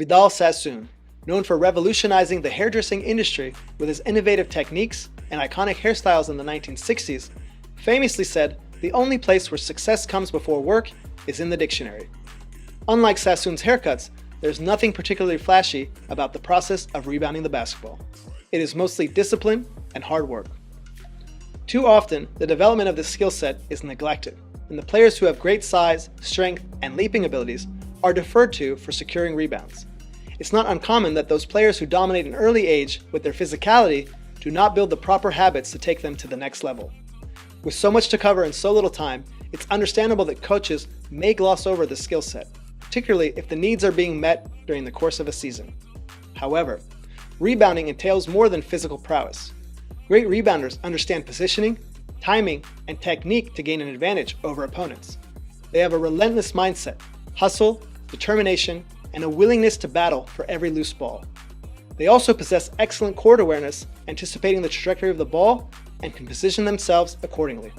Vidal Sassoon, known for revolutionizing the hairdressing industry with his innovative techniques and iconic hairstyles in the 1960s, famously said, "The only place where success comes before work is in the dictionary." Unlike Sassoon's haircuts, there's nothing particularly flashy about the process of rebounding the basketball. It is mostly discipline and hard work. Too often, the development of this skill set is neglected, and the players who have great size, strength, and leaping abilities are deferred to for securing rebounds. It's not uncommon that those players who dominate an early age with their physicality do not build the proper habits to take them to the next level. With so much to cover in so little time, it's understandable that coaches may gloss over this skill set, particularly if the needs are being met during the course of a season. However, rebounding entails more than physical prowess. Great rebounders understand positioning, timing, and technique to gain an advantage over opponents. They have a relentless mindset, hustle, determination, and a willingness to battle for every loose ball. They also possess excellent court awareness, anticipating the trajectory of the ball, and can position themselves accordingly.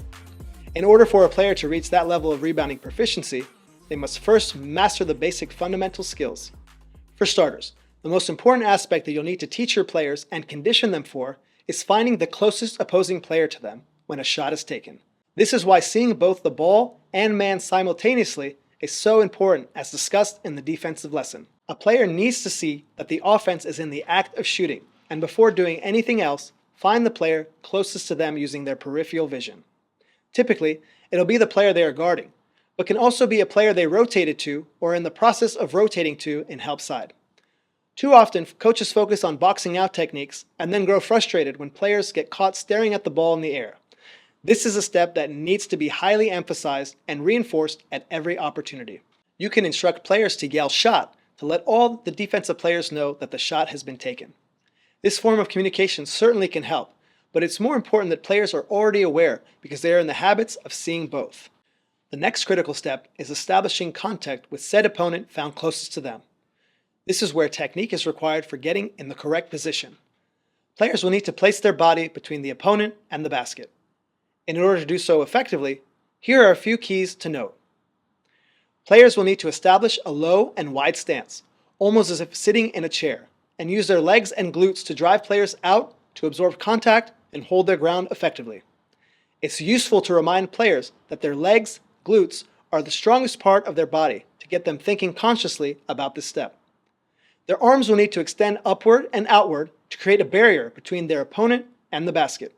In order for a player to reach that level of rebounding proficiency, they must first master the basic fundamental skills. For starters, the most important aspect that you'll need to teach your players and condition them for is finding the closest opposing player to them when a shot is taken. This is why seeing both the ball and man simultaneously is so important, as discussed in the defensive lesson. A player needs to see that the offense is in the act of shooting, and before doing anything else, find the player closest to them using their peripheral vision. Typically, it'll be the player they are guarding, but can also be a player they rotated to or in the process of rotating to in help side. Too often, coaches focus on boxing out techniques and then grow frustrated when players get caught staring at the ball in the air. This is a step that needs to be highly emphasized and reinforced at every opportunity. You can instruct players to yell "shot" to let all the defensive players know that the shot has been taken. This form of communication certainly can help, but it's more important that players are already aware because they are in the habits of seeing both. The next critical step is establishing contact with said opponent found closest to them. This is where technique is required for getting in the correct position. Players will need to place their body between the opponent and the basket. In order to do so effectively, here are a few keys to note. Players will need to establish a low and wide stance, almost as if sitting in a chair, and use their legs and glutes to drive players out to absorb contact and hold their ground effectively. It's useful to remind players that their legs, glutes, are the strongest part of their body to get them thinking consciously about this step. Their arms will need to extend upward and outward to create a barrier between their opponent and the basket.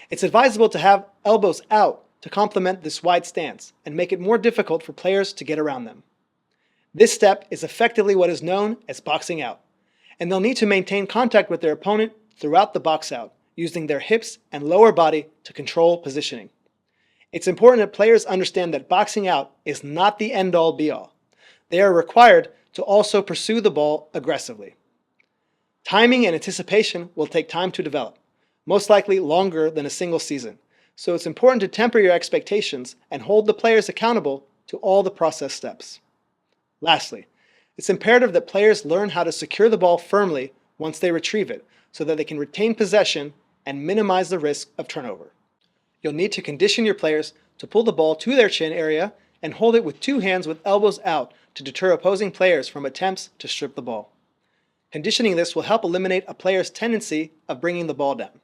It's advisable to have elbows out to complement this wide stance and make it more difficult for players to get around them. This step is effectively what is known as boxing out, and they'll need to maintain contact with their opponent throughout the box out, using their hips and lower body to control positioning. It's important that players understand that boxing out is not the end-all be-all. They are required to also pursue the ball aggressively. Timing and anticipation will take time to develop, most likely longer than a single season, so it's important to temper your expectations and hold the players accountable to all the process steps. Lastly, it's imperative that players learn how to secure the ball firmly once they retrieve it, so that they can retain possession and minimize the risk of turnover. You'll need to condition your players to pull the ball to their chin area and hold it with two hands with elbows out to deter opposing players from attempts to strip the ball. Conditioning this will help eliminate a player's tendency of bringing the ball down.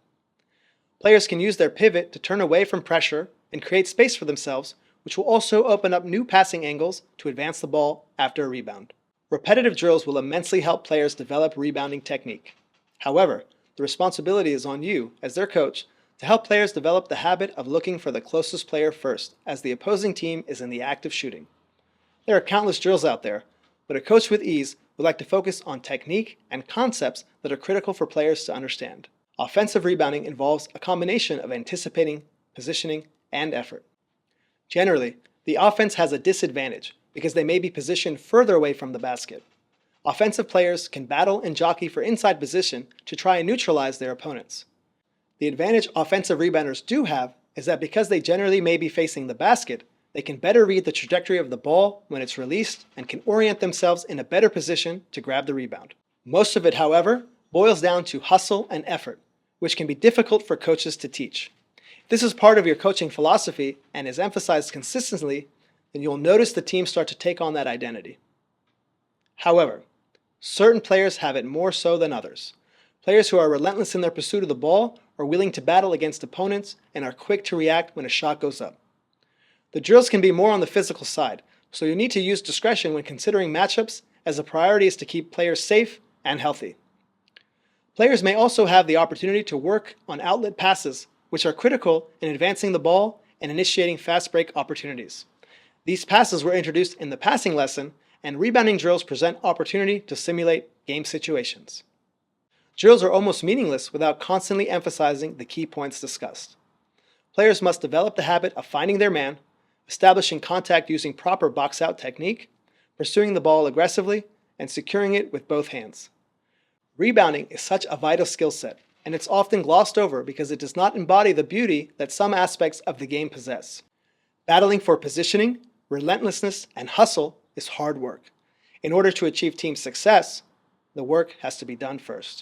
Players can use their pivot to turn away from pressure and create space for themselves, which will also open up new passing angles to advance the ball after a rebound. Repetitive drills will immensely help players develop rebounding technique. However, the responsibility is on you, as their coach, to help players develop the habit of looking for the closest player first, as the opposing team is in the act of shooting. There are countless drills out there, but a coach with ease would like to focus on technique and concepts that are critical for players to understand. Offensive rebounding involves a combination of anticipating, positioning, and effort. Generally, the offense has a disadvantage because they may be positioned further away from the basket. Offensive players can battle and jockey for inside position to try and neutralize their opponents. The advantage offensive rebounders do have is that because they generally may be facing the basket, they can better read the trajectory of the ball when it's released and can orient themselves in a better position to grab the rebound. Most of it, however, boils down to hustle and effort, which can be difficult for coaches to teach. If this is part of your coaching philosophy and is emphasized consistently, then you'll notice the team start to take on that identity. However, Certain players have it more so than others. Players who are relentless in their pursuit of the ball are willing to battle against opponents and are quick to react when a shot goes up. The drills can be more on the physical side, so you need to use discretion when considering matchups, as the priority is to keep players safe and healthy. Players may also have the opportunity to work on outlet passes, which are critical in advancing the ball and initiating fast break opportunities. These passes were introduced in the passing lesson, and rebounding drills present opportunity to simulate game situations. Drills are almost meaningless without constantly emphasizing the key points discussed. Players must develop the habit of finding their man, establishing contact using proper box-out technique, pursuing the ball aggressively, and securing it with both hands. Rebounding is such a vital skill set, and it's often glossed over because it does not embody the beauty that some aspects of the game possess. Battling for positioning, relentlessness, and hustle is hard work. In order to achieve team success, the work has to be done first.